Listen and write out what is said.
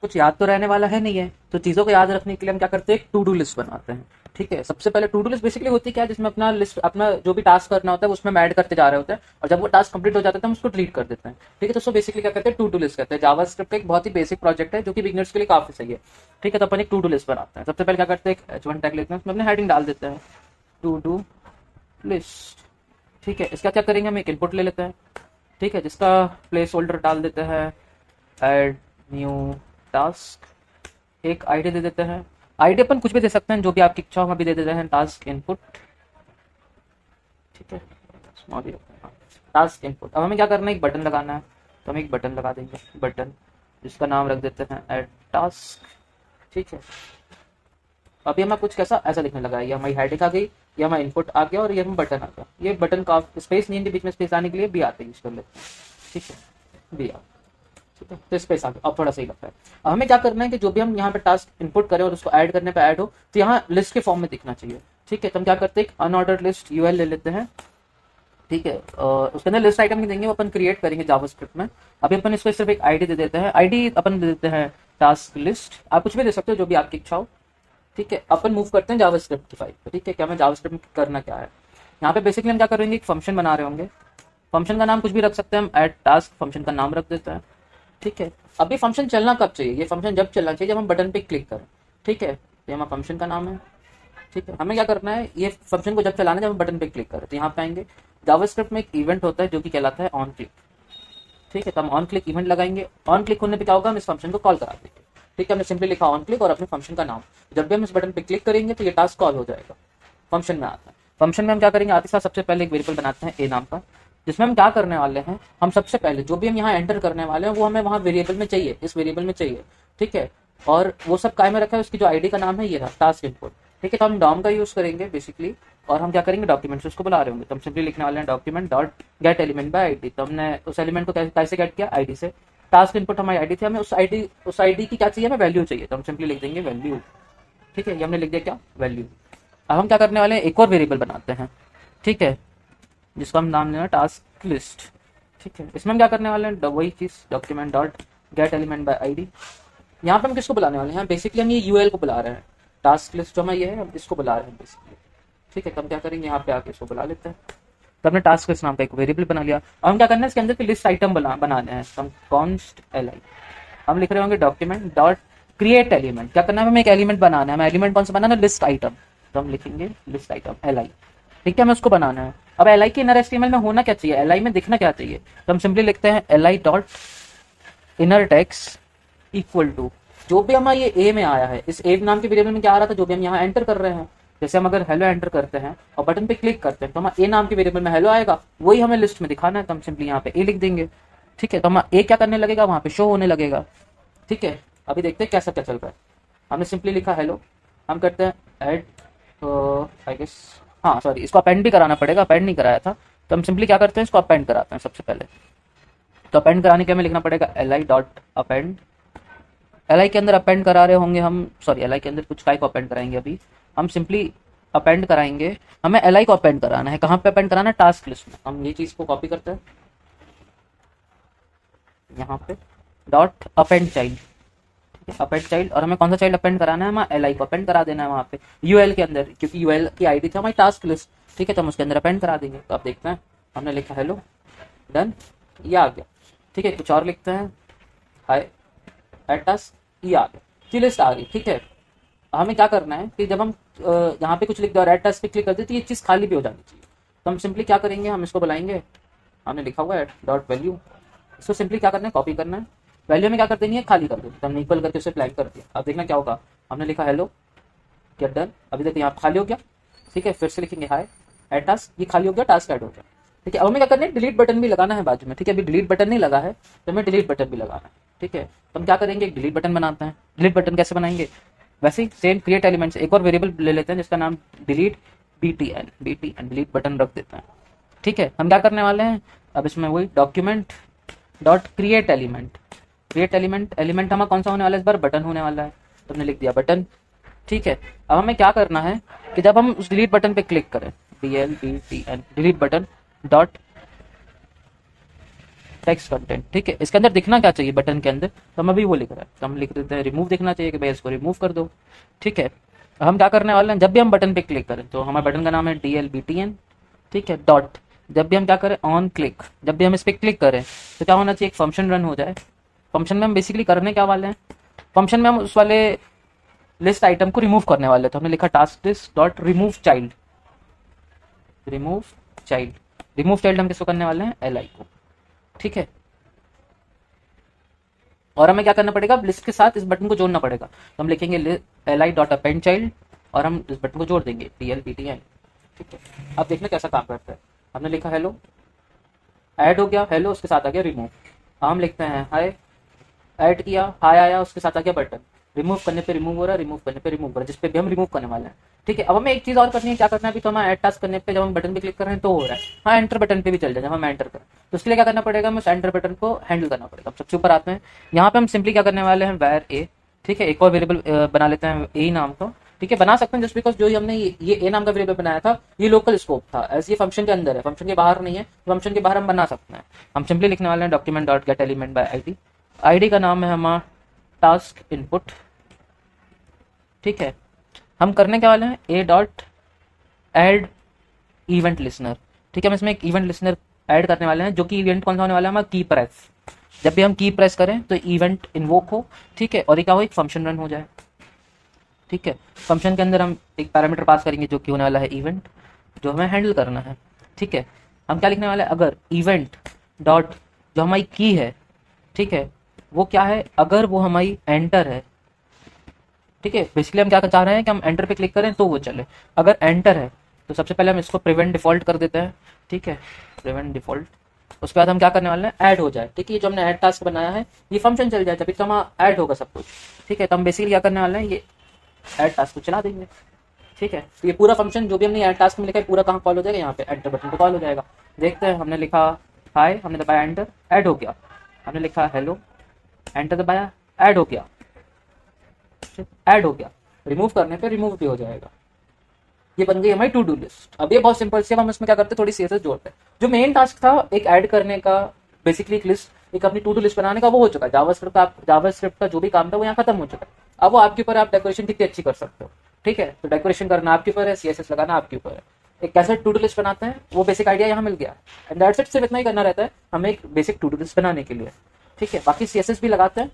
कुछ याद तो रहने वाला है नहीं है, तो चीज़ों को याद रखने के लिए हम क्या करते हैं, एक टू डू लिस्ट बनाते हैं। ठीक है, सबसे पहले टू डू लिस्ट बेसिकली होती क्या है, जिसमें अपना लिस्ट, अपना जो भी टास्क करना होता है उसमें हम ऐड करते जा रहे होते हैं, और जब वो टास्क कंप्लीट हो जाता है तो हम उसको डिलीट कर देते हैं। ठीक है, तो उसको बेसिकली क्या कहते हैं, टू डू लिस्ट कहते हैं। जावास्क्रिप्ट का एक बहुत ही बेसिक प्रोजेक्ट है जो कि बिगिनर्स के लिए काफी सही है। ठीक है, तो अपन एक टू डू लिस्ट बनाते हैं। सबसे पहले क्या करते हैं, एक H1 टैग लेते हैं, उसमें अपने हेडिंग डाल देते हैं टू डू लिस्ट। ठीक है, इसका क्या करेंगे, हम एक इनपुट ले लेते हैं। ठीक है, जिसका प्लेस होल्डर डाल देते हैं ऐड न्यू टास्क, एक आईडी दे देते हैं। आईडी अपन कुछ भी दे सकते हैं, जो भी आपकी इच्छा हो, हम अभी दे देते हैं टास्क इनपुट। ठीक है, टास्क इनपुट। अब हमें क्या करना है, एक बटन लगाना है, तो हम एक बटन लगा देंगे, बटन जिसका नाम रख देते हैं ऐड टास्क। ठीक है, अभी हमें कुछ कैसा ऐसा दिखने लगा है, ये हमारी हेडिंग आ गई, ये हमारा इनपुट आ गया, और ये हमें बटन आ गया। ये बटन का स्पेस नहीं, इनके बीच में स्पेस आने के लिए भी आते यूज कर लेते हैं। ठीक है, भी आ, ठीक है, तो स्पेस आ गया, अब थोड़ा सही लगता है। अब हमें क्या करना है कि जो भी हम यहाँ पे टास्क इनपुट करें और उसको ऐड करने पे ऐड हो, तो यहाँ लिस्ट के फॉर्म में दिखना चाहिए। ठीक है, तो हम क्या करते हैं, एक अनऑर्डर्ड लिस्ट यूएल ले लेते हैं। ठीक है, उसके अंदर लिस्ट आइटम नहीं देंगे, वो अपन क्रिएट करेंगे जावास्क्रिप्ट में। अभी अपन इसको सिर्फ एक आईडी दे देते हैं, आईडी अपन दे देते हैं टास्क लिस्ट। आप कुछ भी दे सकते हो, जो भी आपकी इच्छा हो। ठीक है, अपन मूव करते हैं जावास्क्रिप्ट की फाइल पे। ठीक है, क्या हमें जावास्क्रिप्ट में करना क्या है, यहाँ पे बेसिकली हम क्या करेंगे, एक फंक्शन बना रहे होंगे। फंक्शन का नाम कुछ भी रख सकते हैं, हम ऐड टास्क फंक्शन का नाम रख देते हैं। ठीक है, अभी फंक्शन चलना कब चाहिए, ये फंक्शन जब चलना चाहिए जब हम बटन पे क्लिक करें। ठीक है, ये हमारा फंक्शन का नाम है। ठीक है, हमें क्या करना है, ये फंक्शन को जब चलाना है जब हम बटन पे क्लिक करें, तो यहाँ पे आएंगे। जावास्क्रिप्ट में एक इवेंट होता है जो कि कहलाता है ऑन क्लिक। ठीक है, तो हम ऑन क्लिक इवेंट लगाएंगे। ऑन क्लिक होने पे क्या होगा, हम इस फंक्शन को कॉल करा देंगे। ठीक है, हमने सिंपली लिखा ऑन क्लिक और अपने फंक्शन का नाम। जब भी हम इस बटन पे क्लिक करेंगे तो ये टास्क कॉल हो जाएगा, फंक्शन में आता है। फंक्शन में हम क्या करेंगे, आते साथ सबसे पहले एक वेरिएबल बनाते हैं ए नाम का, जिसमें हम क्या करने वाले हैं, हम सबसे पहले जो भी हम यहाँ एंटर करने वाले हैं वो हमें वहाँ वेरिएबल में चाहिए, इस वेरिएबल में चाहिए। ठीक है, और वो सब काय में रखा है, उसकी जो आईडी का नाम है ये रहा टास्क इनपुट। ठीक है, तो हम डॉम का यूज करेंगे बेसिकली, और हम क्या करेंगे, डॉक्यूमेंट से उसको बुला रहे होंगे, तो हम सिंपली लिखने वाले हैं document dot gate element by ID. तो हमने उस एलिमेंट को कैसे गेट किया, आईडी से। टास्क इनपुट हमारी आईडी थी, हमें उस आईडी की क्या चाहिए, हमें वैल्यू चाहिए, तो हम सिंपली लिख देंगे वैल्यू। ठीक है, ये हमने लिख दिया क्या, वैल्यू। अब हम क्या करने वाले हैं, एक और वेरिएबल बनाते हैं। ठीक है, जिसको हम नाम देना टास्क लिस्ट। ठीक है, इसमें हम क्या करने वाले हैं, वही चीज document dot gate element by ID. यहाँ पे हम किसको बुलाने वाले हैं, बेसिकली हम ये यूएल को बुला रहे हैं, टास्क लिस्ट जो हमें ये है हम इसको बुला रहे हैं बेसिकली। ठीक है, तो हम क्या करेंगे, यहाँ पे आके इसको बुला लेते हैं। तो हमने टास्क लिस्ट नाम का एक वेरिएबल बना लिया। अब हम क्या करना है, इसके अंदर की लिस्ट आइटम बनाने हैं, तो हम कॉन्स्ट एल हम लिख रहे होंगे डॉक्यूमेंट डॉट क्रिएट एलिमेंट। क्या करना है, हमें एक एलिमेंट बनाना है, हमें एलिमेंट कौन सा बनाना है, लिस्ट आइटम। तो हम लिखेंगे लिस्ट आइटम एल आई। ठीक है, हमें उसको बनाना है। अब एल आई के इनर एचटीएमएल में होना क्या चाहिए, एल आई में दिखना क्या चाहिए, तो हम सिंपली लिखते हैं L I dot inner text equal to जो भी हमारा ये ए में आया है, इस ए नाम के वेरिएबल में क्या आ रहा था, जो भी हम यहाँ एंटर कर रहे हैं। जैसे हम अगर हेलो एंटर करते हैं और बटन पे क्लिक करते हैं तो हमारा ए नाम के वेरिएबल में हेलो आएगा, वही हमें लिस्ट में दिखाना है, तो हम सिंपली यहाँ पे ए लिख देंगे। ठीक है, तो हमारा ए क्या करने लगेगा, वहां पे शो होने लगेगा। ठीक है, अभी देखते हैं कैसा क्या चल रहा है। हमने सिंपली लिखा हेलो, हम करते हैं ऐड, आई गेस हाँ सॉरी, इसको अपेंड भी कराना पड़ेगा, अपेंड नहीं कराया था, तो हम सिंपली क्या करते हैं, इसको अपेंड कराते हैं सबसे पहले। तो अपेंड कराने के हमें लिखना पड़ेगा L I dot append. L I के अंदर अपेंड करा रहे होंगे हम, सॉरी एल आई के अंदर कुछ टाइप अपेंड कराएंगे, अभी हम सिंपली अपेंड कराएंगे। हमें एल आई को अपेंड कराना है, कहाँ पे अपेंड कराना है, टास्क लिस्ट में। हम ये चीज को कॉपी करते हैं यहाँ पे, डॉट अपेंड चाइल्ड। ठीक है, अपेंड चाइल्ड, और हमें कौन सा चाइल्ड अपेंड कराना है, हमें एल आई को अपेंड करा देना है वहाँ पे यूएल के अंदर, क्योंकि यूएल की आईडी थी हमारी टास्क लिस्ट। ठीक है, तो हम उसके अंदर अपेंड करा देंगे। तो आप देखते हैं हमने लिखा हेलो, डन, ये आ गया। ठीक है, कुछ और लिखते हैं, हाय एट टास्क, ये आ गया, ये लिस्ट आ गई। ठीक है, हमें क्या करना है कि जब हम यहाँ पे कुछ लिख दे और एड टास्क पे क्लिक करते तो ये चीज़ खाली भी हो जानी चाहिए। तो हम सिंपली क्या करेंगे, हम इसको बुलाएंगे, हमने लिखा हुआ है डॉट वैल्यू, इसको सिंपली क्या करना है, कॉपी करना है, वैल्यू में क्या कर देनी है, खाली कर देनी है। तो हमने इक्वल करके उसे ब्लैंक कर दिया। अब देखना क्या होगा, हमने लिखा हेलो, गेट डन, अभी देखिए यहाँ खाली हो गया। ठीक है, फिर से लिखेंगे हाय एड टास्क, ये खाली हो गया, टास्क ऐड हो गया। ठीक है, अब हमें क्या करना है, डिलीट बटन भी लगाना है बाजू में। ठीक है, अभी डिलीट बटन नहीं लगा है, तो हमें डिलीट बटन भी लगाना है। ठीक है, तो हम क्या करेंगे, एक डिलीट बटन बनाते हैं। डिलीट बटन कैसे बनाएंगे, वैसे ही सेम क्रिएट एलिमेंट्स एक और वेरिएबल ले लेते हैं जिसका नाम डिलीट BTN डिलीट बटन रख देते हैं। ठीक है, हम क्या करने वाले हैं, अब इसमें वही document dot create element, element हमारा कौन सा होने वाला है, इस बार बटन होने वाला है, तो हमने लिख दिया बटन। ठीक है, अब हमें क्या करना है कि जब हम उस डिलीट बटन पे क्लिक करें, DLBTN delete button dot text content, ठीक है। इसके अंदर दिखना क्या चाहिए बटन के अंदर, तो हम अभी वो लिख रहे हैं, तो हम लिख देते हैं रिमूव दिखना चाहिए कि भाई इसको रिमूव कर दो, ठीक है। हम क्या करने वाले हैं, जब भी हम बटन पे क्लिक करें, तो हमारे बटन का नाम है DLBTN, ठीक है, डॉट। जब भी हम क्या करें, ऑन क्लिक, जब भी हम इस पर क्लिक करें तो क्या होना चाहिए, एक फंक्शन रन हो जाए। फंक्शन में हम बेसिकली करने क्या वाले हैं, फंक्शन में हम उस वाले लिस्ट आइटम को रिमूव करने वाले, तो हमने लिखा task list dot remove child, remove child. Remove child हम किसको करने वाले हैं, LI को, ठीक है। और हमें क्या करना पड़ेगा, लिस्ट के साथ इस बटन को जोड़ना पड़ेगा, तो हम लिखेंगे LI डॉट अपेंड चाइल्ड और हम इस बटन को जोड़ देंगे DLBTN, ठीक है। अब देखना कैसा काम करता है। हमने लिखा हेलो, ऐड हो गया हेलो, उसके साथ आ गया रिमूव। हम लिखते हैं हाय, ऐड किया, हाय आया, उसके साथ आ गया बटन, रिमूव करने पे रिमूव हो रहा है, रिमूव करने पे रिमूव हो रहा है, जिस पे भी हम रिमूव करने वाले हैं, ठीक है। अब हमें एक चीज और करनी है, क्या करना है, अभी तो हमें ऐड टास्क करने पे जब हम बटन पे क्लिक कर रहे हैं तो हो रहा है, हाँ एंटर बटन पे भी चल जाए जब हम एंटर करें, तो उसके लिए क्या करना पड़ेगा, हमें एंटर बटन को हैंडल करना पड़ेगा। अब सबसे ऊपर आते हैं, यहाँ पे हम सिंपली क्या करने वाले हैं, वैर ए, ठीक है। एक और वेरिएबल बना लेते हैं ए नाम का, ठीक है। बना सकते हैं जस्ट बिकॉज जो हमने ये ए नाम का वेरिएबल बनाया था ये लोकल स्कोप था, ऐसे ये फंक्शन के अंदर है, फंक्शन के बाहर नहीं है, फंक्शन के बाहर हम बना सकते हैं। हम सिंपली लिखने वाले हैं document dot gate element by ID, ID का नाम है हमारा टास्क इनपुट, ठीक है। हम करने के वाले हैं a dot add event listener, ठीक है। हम इसमें एक इवेंट लिसनर ऐड करने वाले हैं, जो कि इवेंट कौन सा होने वाला है, हमारा की प्रेस। जब भी हम की प्रेस करें तो इवेंट इन्वोक हो, ठीक है, और एक क्या हो, एक फंक्शन रन हो जाए, ठीक है। फंक्शन के अंदर हम एक पैरामीटर पास करेंगे जो कि होने वाला है इवेंट, जो हमें हैंडल करना है, ठीक है। हम क्या लिखने वाले हैं, अगर इवेंट डॉट जो हमारी की है, ठीक है, वो क्या है, अगर वो हमारी एंटर है, ठीक है। बेसिकली हम क्या चाह रहे हैं कि हम एंटर पे क्लिक करें तो वो चले, अगर एंटर है तो सबसे पहले हम इसको प्रिवेंट डिफॉल्ट कर देते हैं, ठीक है, प्रिवेंट डिफॉल्ट। उसके बाद हम क्या करने वाले हैं, ऐड हो जाए, ठीक है। ये जो हमने ऐड टास्क बनाया है ये फंक्शन चल जाए, तभी तो हम ऐड होगा सब कुछ, ठीक है। तो हम बेसिकली क्या करने वाले हैं, ये ऐड टास्क को चला देंगे, ठीक है। तो ये पूरा फंक्शन जो भी हमने ऐड टास्क में लिखा है पूरा कहाँ कॉल हो जाएगा, यहाँ पे एंटर बटन पे कॉल हो जाएगा। देखते हैं, हमने लिखा हाय, हमने दबाया एंटर, ऐड हो गया। हमने लिखा हेलो, एंटर दबाया, ऐड हो गया, ऐड हो गया। रिमूव करने पे रिमूव भी हो जाएगा। ये बन गई हमारी टू डू लिस्ट। अब ये बहुत सिंपल सी, हम इसमें क्या करते हैं, थोड़ी CSS जोड़ते हैं। जो मेन टास्क था एक ऐड करने का, बेसिकली एक लिस्ट, एक अपनी टू डू लिस्ट बनाने का, वो हो चुका है। जावास्क्रिप्ट का जो भी काम था वो यहाँ खत्म हो चुका है। अब वो आपके ऊपर, आप डेकोरेशन कितनी अच्छी कर सकते हो, ठीक है। तो डेकोरेशन करना आपके ऊपर है, CSS लगाना आपके ऊपर है। एक कैसे टू डू लिस्ट बनाते हैं वो बेसिक आइडिया यहाँ मिल गया, एंड दैट्स इट। सिर्फ इतना ही करना रहता है हमें एक बेसिक टू डू लिस्ट बनाने के लिए, ठीक है। बाकी CSS भी लगाते हैं,